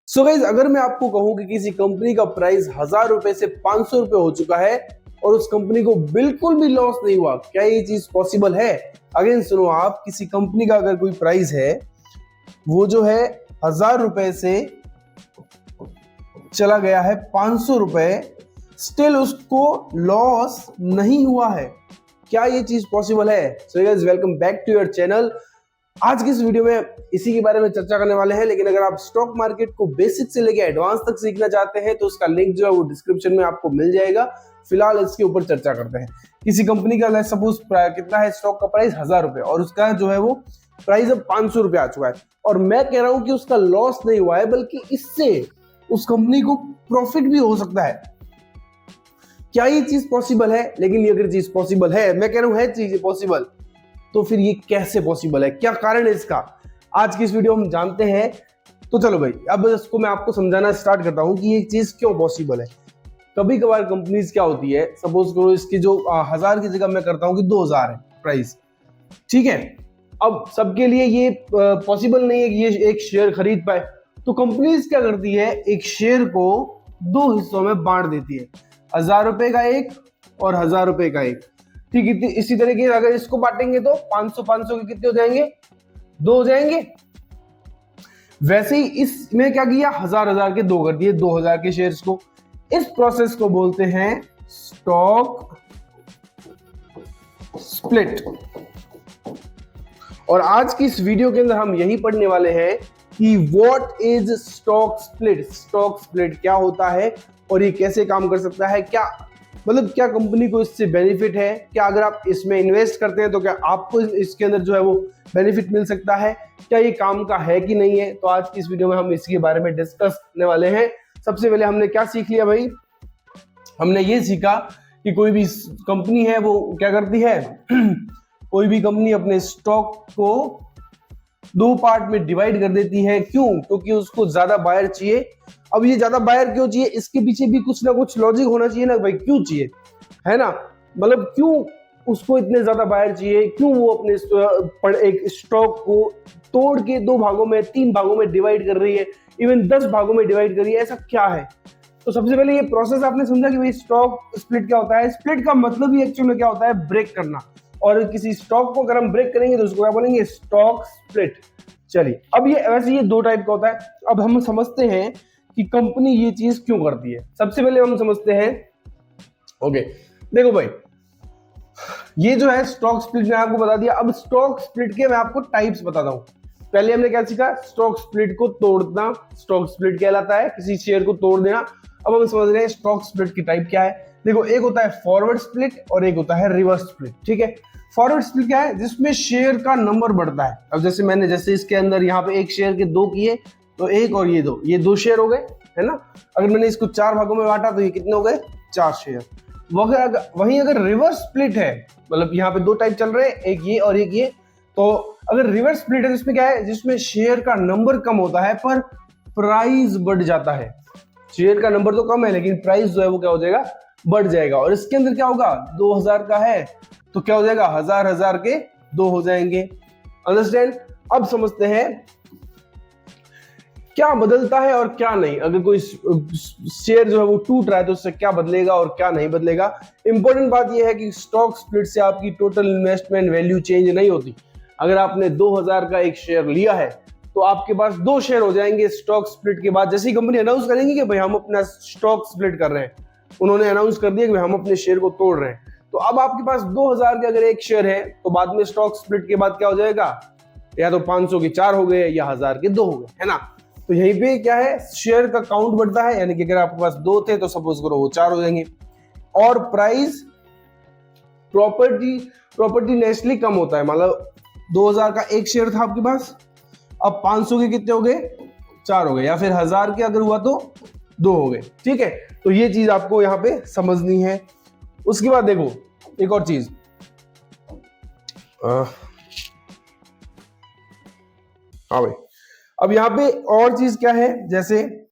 So guys, अगर मैं आपको कहूं कि किसी कंपनी का प्राइस 1000 रुपए से 500 रुपए हो चुका है और उस कंपनी को बिल्कुल भी लॉस नहीं हुआ, क्या ये चीज पॉसिबल है? अगेन सुनो, आप किसी कंपनी का अगर कोई प्राइस है, वो जो है 1000 रुपए से चला गया है 500 रुपए, स्टिल उसको लॉस नहीं हुआ है, क्या ये चीज पॉसिबल है? So guys, welcome back to your channel. आज की इस वीडियो में इसी के बारे में चर्चा करने वाले हैं। लेकिन अगर आप स्टॉक मार्केट को बेसिक से लेकर एडवांस तक सीखना चाहते हैं तो उसका लिंक जो है वो डिस्क्रिप्शन में आपको मिल जाएगा। फिलहाल इसके ऊपर चर्चा करते हैं। किसी कंपनी का सपोज कितना है स्टॉक का प्राइस 1000 रुपए और उसका जो है वो प्राइस अब 500 रुपए आ चुका है, और मैं कह रहा हूं कि उसका लॉस नहीं हुआ है, बल्कि इससे उस कंपनी को प्रॉफिट भी हो सकता है। क्या ये चीज पॉसिबल है? लेकिन ये अगर चीज पॉसिबल है, मैं कह रहा हूं है चीज पॉसिबल, तो फिर ये कैसे पॉसिबल है, क्या कारण है इसका, आज की इस वीडियो हम जानते हैं। तो चलो भाई, अब इसको मैं आपको समझाना स्टार्ट करता हूं कि ये चीज क्यों पॉसिबल है। कभी कभार कंपनीज क्या होती है, सपोज करो इसकी जो 1000 की जगह मैं करता हूं कि 2000 है प्राइस, ठीक है। अब सबके लिए ये पॉसिबल नहीं है कि ये एक शेयर खरीद पाए, तो कंपनीज क्या करती है, एक शेयर को दो हिस्सों में बांट देती है, 1000 रुपए का एक और 1000 रुपए का एक। ठीक है, इसी तरीके से अगर इसको बांटेंगे तो 500 के कितने हो जाएंगे? 2 हो जाएंगे। वैसे ही इसमें क्या किया, 1000 के 2 कर दिए, 2000 के शेयर्स को। इस प्रोसेस को बोलते हैं स्टॉक स्प्लिट। और आज की इस वीडियो के अंदर हम यही पढ़ने वाले हैं कि what is stock split, stock split क्या होता है और ये कैसे काम कर सकता है, क्या मतलब क्या कंपनी को इससे बेनिफिट है, क्या अगर आप इसमें इन्वेस्ट करते हैं तो क्या आपको इसके अंदर जो है वो बेनिफिट मिल सकता है, क्या ये काम का है कि नहीं है। तो आज की इस वीडियो में हम इसके बारे में डिस्कस करने वाले हैं। सबसे पहले हमने क्या सीख लिया भाई, हमने ये सीखा कि कोई भी कंपनी है वो क्या करती है कोई भी कंपनी अपने स्टॉक को 2 पार्ट में डिवाइड कर देती है। क्यों? क्योंकि उसको ज्यादा बायर चाहिए। अब ये ज्यादा बायर क्यों चाहिए, इसके पीछे भी कुछ ना कुछ लॉजिक होना चाहिए ना भाई, क्यों चाहिए, है ना। मतलब क्यों उसको इतने ज्यादा बायर चाहिए, क्यों वो अपने एक स्टॉक को तोड़ के 2 भागों में 3 भागों में डिवाइड कर रही है, इवन 10 भागों में डिवाइड कर रही है, ऐसा क्या है। तो सबसे पहले ये प्रोसेस आपने समझा कि भाई स्टॉक स्प्लिट क्या होता है। स्प्लिट का मतलब ही एक्चुअली क्या होता है, ब्रेक करना। और किसी स्टॉक को अगर हम ब्रेक करेंगे तो उसको क्या बोलेंगे, स्टॉक स्प्लिट। चलिए, अब ये वैसे ये 2 टाइप का होता है। अब हम समझते हैं कि कंपनी ये चीज क्यों करती है। सबसे पहले हम समझते हैं, ओके देखो भाई, ये जो है स्टॉक स्प्लिट ने आपको बता दिया। अब स्टॉक स्प्लिट के मैं आपको टाइप्स बताता हूं। पहले हमने क्या सीखा, स्टॉक स्प्लिट को तोड़ना, स्टॉक स्प्लिट कहलाता है किसी शेयर को तोड़ देना। अब हम समझ रहे हैं स्टॉक स्प्लिट की टाइप क्या है। देखो, एक होता है फॉरवर्ड स्प्लिट और एक होता है रिवर्स स्प्लिट, ठीक है। फॉरवर्ड स्प्लिट क्या है, जिसमें शेयर का नंबर बढ़ता है। अब जैसे इसके अंदर यहाँ पे एक शेयर के 2 किए तो 1 और ये 2 शेयर हो गए, है ना। अगर मैंने इसको 4 भागों में बांटा तो ये कितने हो गए, 4 शेयर। वहीं अगर रिवर्स स्प्लिट है, मतलब यहाँ पे 2 टाइप चल रहे हैं, एक ये और एक ये। तो अगर रिवर्स स्प्लिट है जिसमें क्या है, जिसमें शेयर का नंबर कम होता है पर प्राइस बढ़ जाता है। शेयर का नंबर तो कम है लेकिन प्राइस जो है वो क्या हो जाएगा, बढ़ जाएगा। और इसके अंदर क्या होगा, 2000 का है तो क्या हो जाएगा, 1000 के 2 हो जाएंगे। अंडरस्टैंड। अब समझते हैं क्या बदलता है और क्या नहीं। अगर कोई शेयर जो है वो टूट रहा है तो उससे क्या बदलेगा और क्या नहीं बदलेगा। इंपॉर्टेंट बात यह है कि स्टॉक स्प्लिट से आपकी टोटल इन्वेस्टमेंट वैल्यू चेंज नहीं होती। अगर आपने 2000 का एक शेयर लिया है तो आपके पास 2 शेयर हो जाएंगे स्टॉक स्प्लिट के बाद। जैसे ही कंपनी अनाउंस करेंगे कि भाई हम अपना स्टॉक स्प्लिट कर रहे हैं, उन्होंने अनाउंस कर दिया कि भाई हम अपने शेयर को तोड़ रहे हैं, तो अब आपके पास 2000 के अगर एक शेयर है तो बाद में स्टॉक स्प्लिट के बाद क्या हो जाएगा, या तो 500 के 4 हो गए या 1000 के 2 हो गए, है ना। तो यहीं पे क्या है, शेयर का काउंट बढ़ता है, यानी कि अगर आपके पास 2 थे तो सपोज करो वो 4 हो जाएंगे। और प्राइस प्रॉपर्टी नेचुरली कम होता है। मतलब 2000 का एक शेयर था आपके पास, अब 500 के कितने हो गए, 4 हो गए, या फिर 1000 के अगर हुआ तो 2 हो गए, ठीक है। तो ये चीज आपको यहाँ पे समझनी है। उसके बाद देखो एक और चीज, हाँ भाई, अब यहाँ पे और चीज क्या है, जैसे